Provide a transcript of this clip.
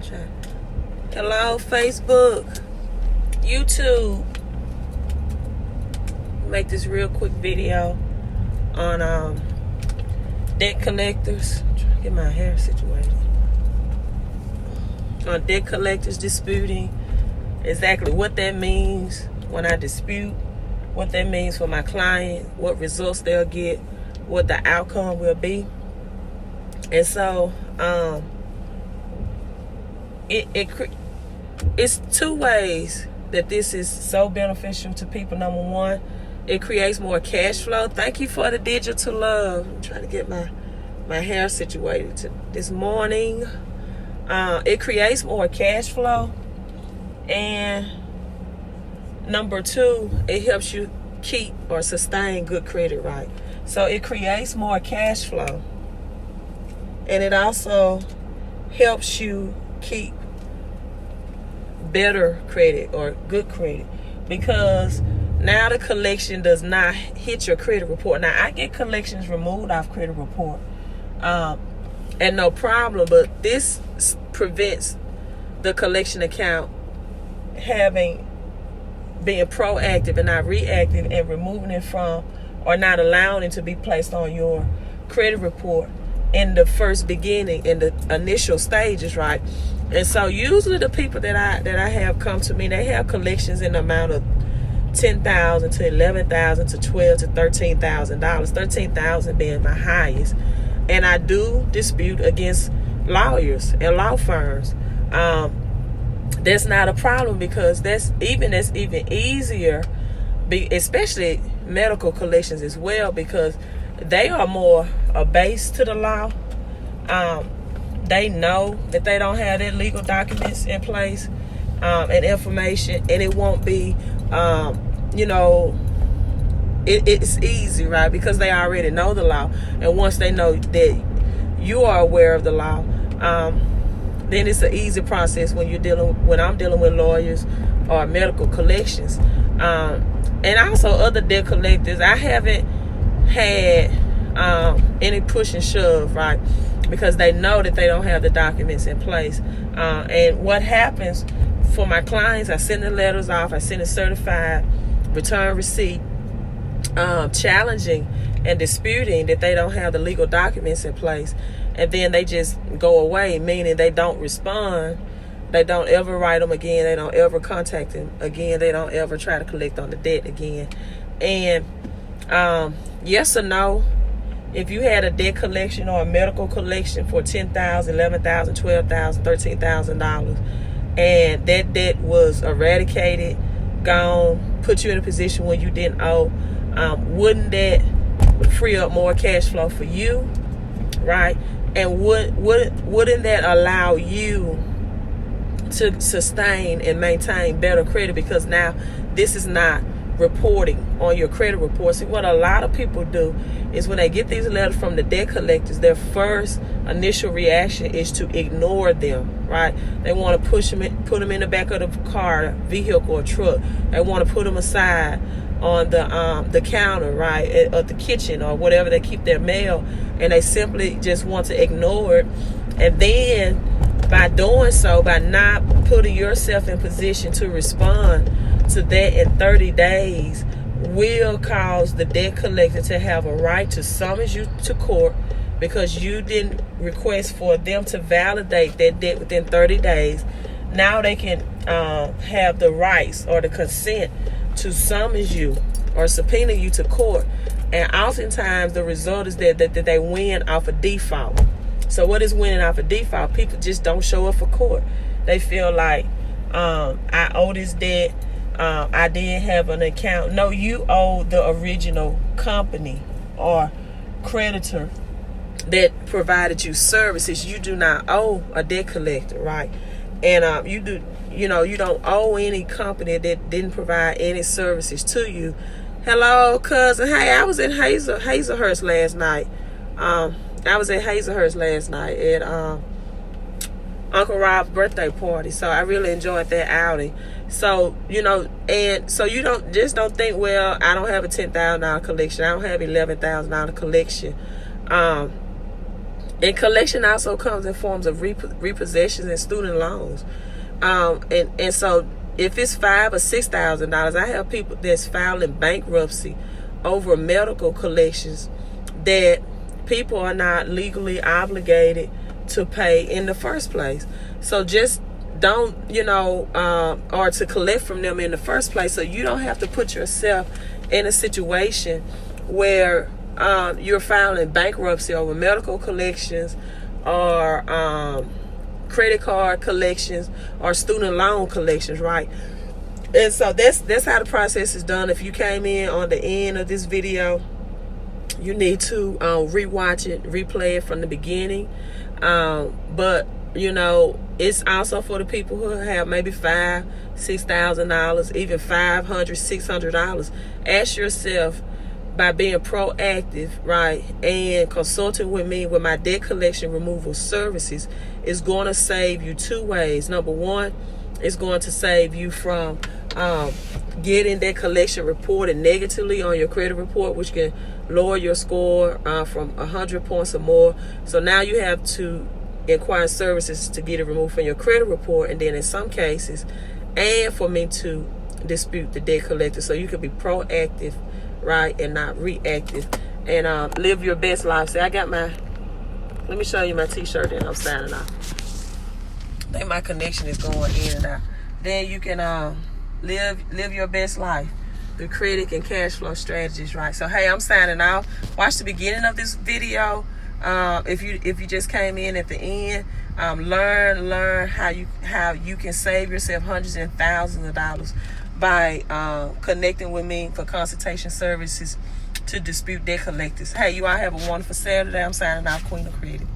Hello, Facebook, YouTube. Make this real quick video on debt collectors. I'm trying to get my hair situated. On debt collectors disputing, exactly what that means when I dispute, what that means for my client, what results they'll get, what the outcome will be. And so it's two ways that this is so beneficial to people. Number one, it creates more cash flow. Thank you for the digital love. I'm trying to get my hair situated this morning. It creates more cash flow. And number two, it helps you keep or sustain good credit, right? So it creates more cash flow. And it also helps you keep better credit or good credit, because now the collection does not hit your credit report. Now, I get collections removed off credit report and no problem, but this prevents the collection account being proactive and not reactive and removing it from or not allowing it to be placed on your credit report in the first beginning, in the initial stages, right? And so usually the people that I have come to me, they have collections in the amount of $10,000 to $11,000 to $12,000 to $13,000. $13,000 being my highest. And I do dispute against lawyers and law firms. That's not a problem, because that's even easier, especially medical collections as well, because they are more a base to the law. They know that they don't have their legal documents in place and information, and it won't be, it's easy, right? Because they already know the law, and once they know that you are aware of the law, then it's an easy process when I'm dealing with lawyers or medical collections, and also other debt collectors. I haven't had any push and shove, right? Because they know that they don't have the documents in place. And what happens for my clients, I send the letters off, I send a certified return receipt, challenging and disputing that they don't have the legal documents in place. And then they just go away, meaning they don't respond. They don't ever write them again. They don't ever contact them again. They don't ever try to collect on the debt again. And yes or no, if you had a debt collection or a medical collection for $10,000, $11,000, $12,000, $13,000, and that debt was eradicated, gone, put you in a position where you didn't owe, wouldn't that free up more cash flow for you, right? And wouldn't that allow you to sustain and maintain better credit? Because now this is not reporting on your credit report. See, what a lot of people do is when they get these letters from the debt collectors, their first initial reaction is to ignore them, right? They want to put them in the back of the car, vehicle, or truck. They want to put them aside on the counter, right, at the kitchen or whatever they keep their mail, and they simply just want to ignore it. And then by doing so, by not putting yourself in position to respond to that in 30 days, will cause the debt collector to have a right to summons you to court, because you didn't request for them to validate that debt within 30 days. Now they can have the rights or the consent to summons you or subpoena you to court. And oftentimes the result is that they win off a default. So what is winning off a default? People just don't show up for court. They feel like, I owe this debt. I did have an account. No, you owe the original company or creditor that provided you services. You do not owe a debt collector, right? And you don't owe any company that didn't provide any services to you. Hello, cousin. Hey, I was in Hazelhurst last night. At Uncle Rob's birthday party. So I really enjoyed that outing. So, and so you don't think, well, I don't have a $10,000 collection. I don't have $11,000 collection. And collection also comes in forms of repossessions and student loans. And so if it's $5,000 or $6,000, I have people that's filing bankruptcy over medical collections that people are not legally obligated to pay in the first place. So just don't, or to collect from them in the first place, so you don't have to put yourself in a situation where you're filing bankruptcy over medical collections or credit card collections or student loan collections, right? And so that's how the process is done. If you came in on the end of this video, you need to rewatch it, replay it from the beginning. But it's also for the people who have maybe $5,000, $6,000, even $500, $600. Ask yourself, by being proactive, right, and consulting with me with my debt collection removal services, is going to save you two ways. Number one, it's going to save you from getting that collection reported negatively on your credit report, which can lower your score from 100 points or more. So now you have to inquire services to get it removed from your credit report, and then in some cases, and for me to dispute the debt collector, so you can be proactive, right, and not reactive, and live your best life. See, I got let me show you my t-shirt and I'm signing off. I think my connection is going in and out. Then you can live your best life through credit and cash flow strategies, right? So hey, I'm signing off. Watch the beginning of this video. If you just came in at the end, learn how you can save yourself hundreds and thousands of dollars by connecting with me for consultation services to dispute debt collectors. Hey, you all have a wonderful Saturday. I'm signing off, Queen of Credit.